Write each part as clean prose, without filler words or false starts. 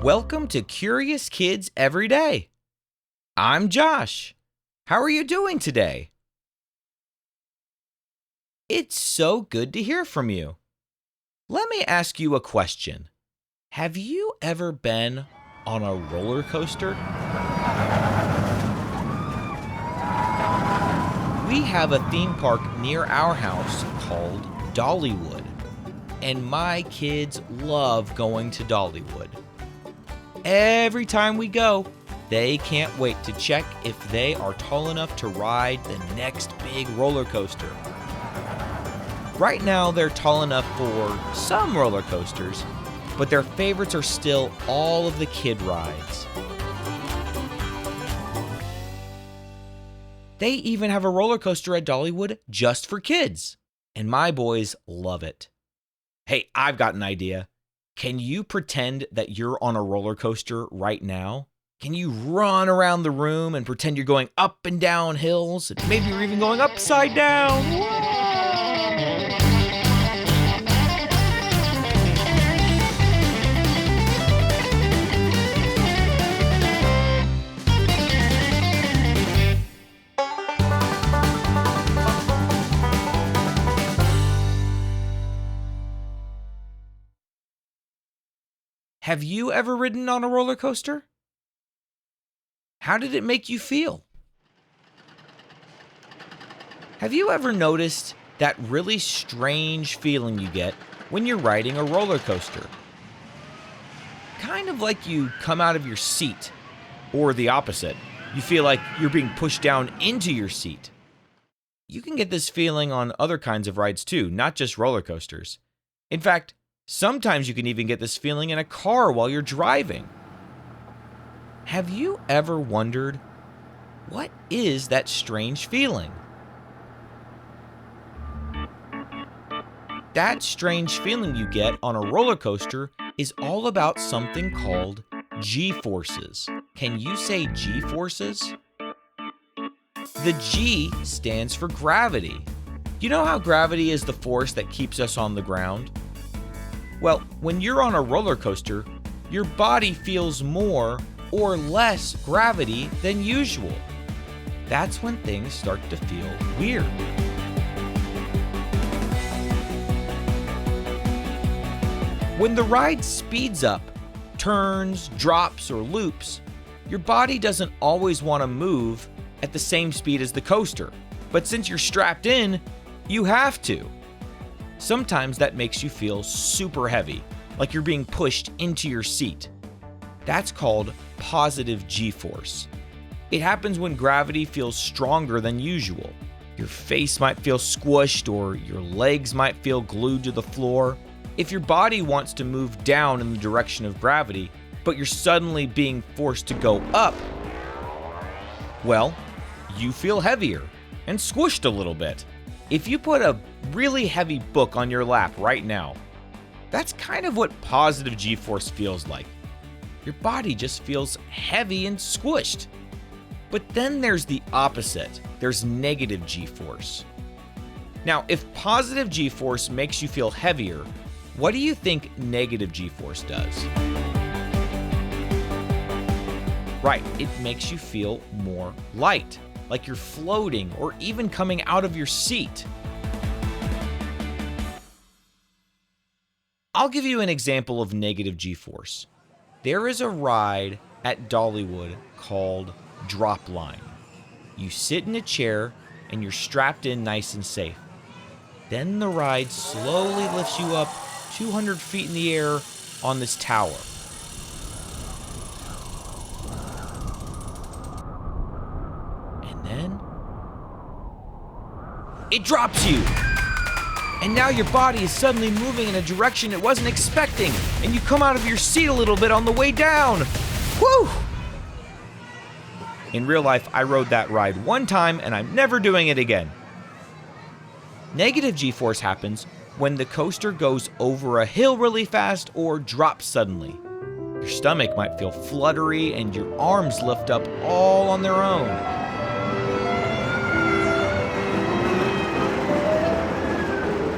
Welcome to Curious Kids Every Day. I'm Josh. How are you doing today? It's so good to hear from you. Let me ask you a question. Have you ever been on a roller coaster? We have a theme park near our house called Dollywood, and my kids love going to Dollywood. Every time we go, they can't wait to check if they are tall enough to ride the next big roller coaster. Right now, they're tall enough for some roller coasters, but their favorites are still all of the kid rides. They even have a roller coaster at Dollywood just for kids, and my boys love it. Hey, I've got an idea. Can you pretend that you're on a roller coaster right now? Can you run around the room and pretend you're going up and down hills? And maybe you're even going upside down. Have you ever ridden on a roller coaster? How did it make you feel? Have you ever noticed that really strange feeling you get when you're riding a roller coaster? Kind of like you come out of your seat, or the opposite. You feel like you're being pushed down into your seat. You can get this feeling on other kinds of rides too, not just roller coasters. In fact, sometimes you can even get this feeling in a car while you're driving. Have you ever wondered, what is that strange feeling? That strange feeling you get on a roller coaster is all about something called G-forces. Can you say G-forces? The G stands for gravity. You know how gravity is the force that keeps us on the ground? Well, when you're on a roller coaster, your body feels more or less gravity than usual. That's when things start to feel weird. When the ride speeds up, turns, drops, or loops, your body doesn't always want to move at the same speed as the coaster. But since you're strapped in, you have to. Sometimes that makes you feel super heavy, like you're being pushed into your seat. That's called positive G-force. It happens when gravity feels stronger than usual. Your face might feel squished or your legs might feel glued to the floor. If your body wants to move down in the direction of gravity, but you're suddenly being forced to go up, well, you feel heavier and squished a little bit. If you put a really heavy book on your lap right now, that's kind of what positive G-force feels like. Your body just feels heavy and squished. But then there's the opposite. There's negative G-force. Now, if positive G-force makes you feel heavier, what do you think negative G-force does? Right, it makes you feel more light, like you're floating or even coming out of your seat. I'll give you an example of negative G-force. There is a ride at Dollywood called Drop Line. You sit in a chair and you're strapped in nice and safe. Then the ride slowly lifts you up 200 feet in the air on this tower. And then it drops you. And now your body is suddenly moving in a direction it wasn't expecting, and you come out of your seat a little bit on the way down. Whew! In real life, I rode that ride one time, and I'm never doing it again. Negative G-force happens when the coaster goes over a hill really fast or drops suddenly. Your stomach might feel fluttery, and your arms lift up all on their own.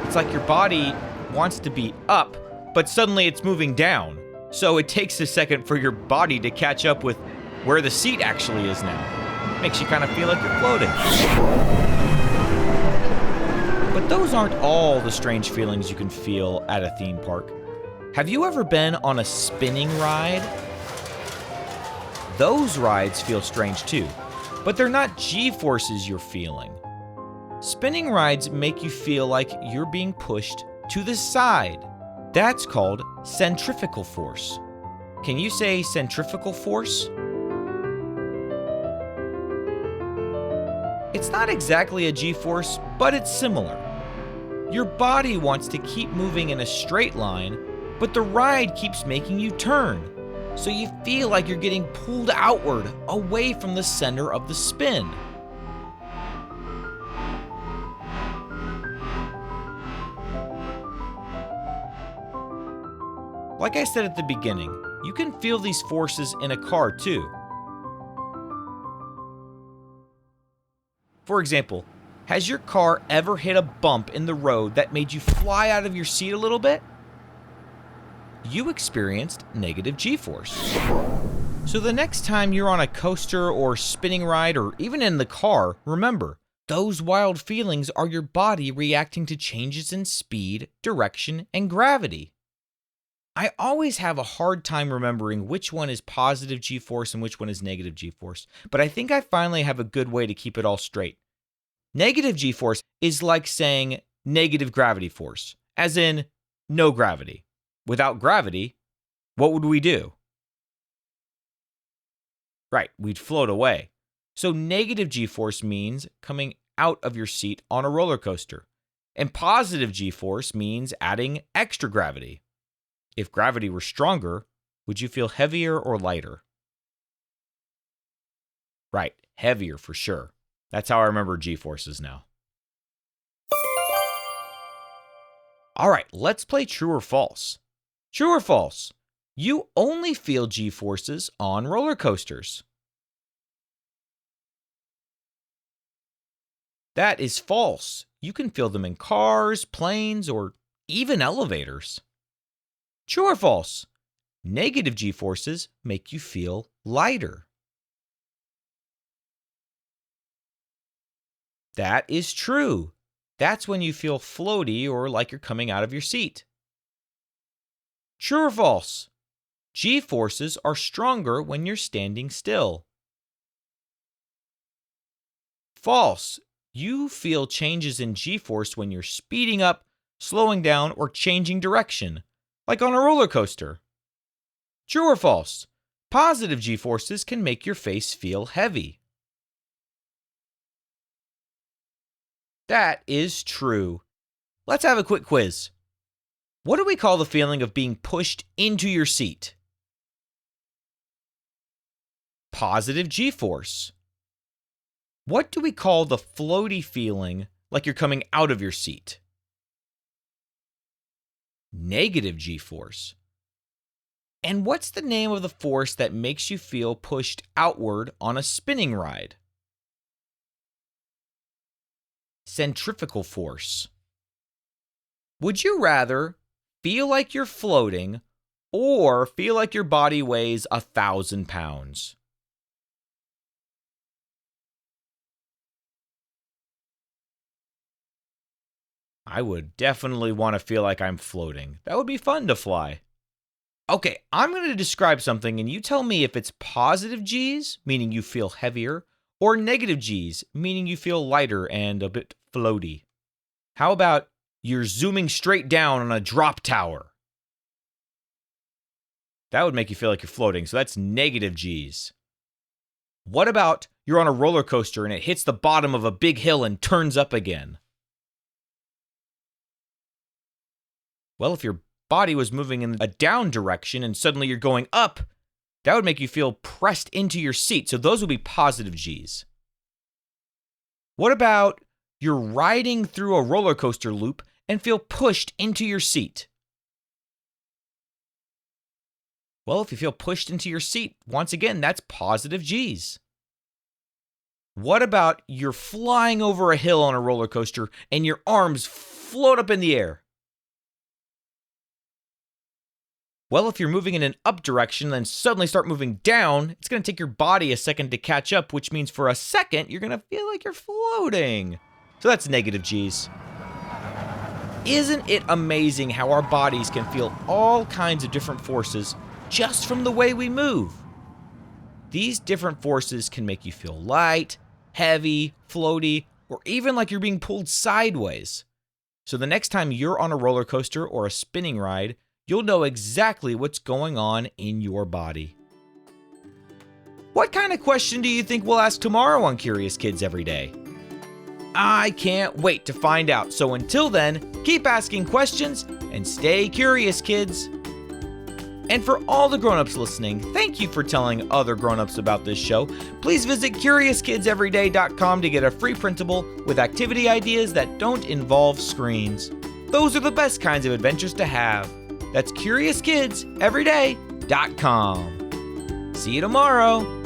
It's like your body wants to be up, but suddenly it's moving down. So it takes a second for your body to catch up with where the seat actually is now. Makes you kind of feel like you're floating. But those aren't all the strange feelings you can feel at a theme park. Have you ever been on a spinning ride? Those rides feel strange too, but they're not G-forces you're feeling. Spinning rides make you feel like you're being pushed to the side. That's called centrifugal force. Can you say centrifugal force? It's not exactly a G-force, but it's similar. Your body wants to keep moving in a straight line, but the ride keeps making you turn. So you feel like you're getting pulled outward, away from the center of the spin. Like I said at the beginning, you can feel these forces in a car too. For example, has your car ever hit a bump in the road that made you fly out of your seat a little bit? You experienced negative G-force. So the next time you're on a coaster or spinning ride or even in the car, remember, those wild feelings are your body reacting to changes in speed, direction, and gravity. I always have a hard time remembering which one is positive G-force and which one is negative G-force, but I think I finally have a good way to keep it all straight. Negative G-force is like saying negative gravity force, as in no gravity. Without gravity, what would we do? Right, we'd float away. So negative G-force means coming out of your seat on a roller coaster. And positive G-force means adding extra gravity. If gravity were stronger, would you feel heavier or lighter? Right, heavier for sure. That's how I remember G-forces now. All right, let's play true or false. True or false? You only feel G-forces on roller coasters. That is false. You can feel them in cars, planes, or even elevators. True or false? Negative G-forces make you feel lighter. That is true. That's when you feel floaty or like you're coming out of your seat. True or false? G-forces are stronger when you're standing still. False. You feel changes in G-force when you're speeding up, slowing down, or changing direction, like on a roller coaster. True or false? Positive G-forces can make your face feel heavy. That is true. Let's have a quick quiz. What do we call the feeling of being pushed into your seat? Positive G-force. What do we call the floaty feeling like you're coming out of your seat? Negative G-force. And what's the name of the force that makes you feel pushed outward on a spinning ride? Centrifugal force. Would you rather feel like you're floating or feel like your body weighs 1,000 pounds? I would definitely want to feel like I'm floating. That would be fun to fly. Okay, I'm going to describe something and you tell me if it's positive G's, meaning you feel heavier, or negative G's, meaning you feel lighter and a bit floaty. How about you're zooming straight down on a drop tower? That would make you feel like you're floating, so that's negative G's. What about you're on a roller coaster and it hits the bottom of a big hill and turns up again? Well, if your body was moving in a down direction and suddenly you're going up, that would make you feel pressed into your seat. So those would be positive G's. What about you're riding through a roller coaster loop and feel pushed into your seat? Well, if you feel pushed into your seat, once again, that's positive G's. What about you're flying over a hill on a roller coaster and your arms float up in the air? Well, if you're moving in an up direction, then suddenly start moving down, it's going to take your body a second to catch up, which means for a second, you're going to feel like you're floating. So that's negative G's. Isn't it amazing how our bodies can feel all kinds of different forces just from the way we move? These different forces can make you feel light, heavy, floaty, or even like you're being pulled sideways. So the next time you're on a roller coaster or a spinning ride, you'll know exactly what's going on in your body. What kind of question do you think we'll ask tomorrow on Curious Kids Every Day? I can't wait to find out. So until then, keep asking questions and stay curious, kids. And for all the grown-ups listening, thank you for telling other grown-ups about this show. Please visit CuriousKidsEveryday.com to get a free printable with activity ideas that don't involve screens. Those are the best kinds of adventures to have. That's CuriousKidsEveryday.com. See you tomorrow.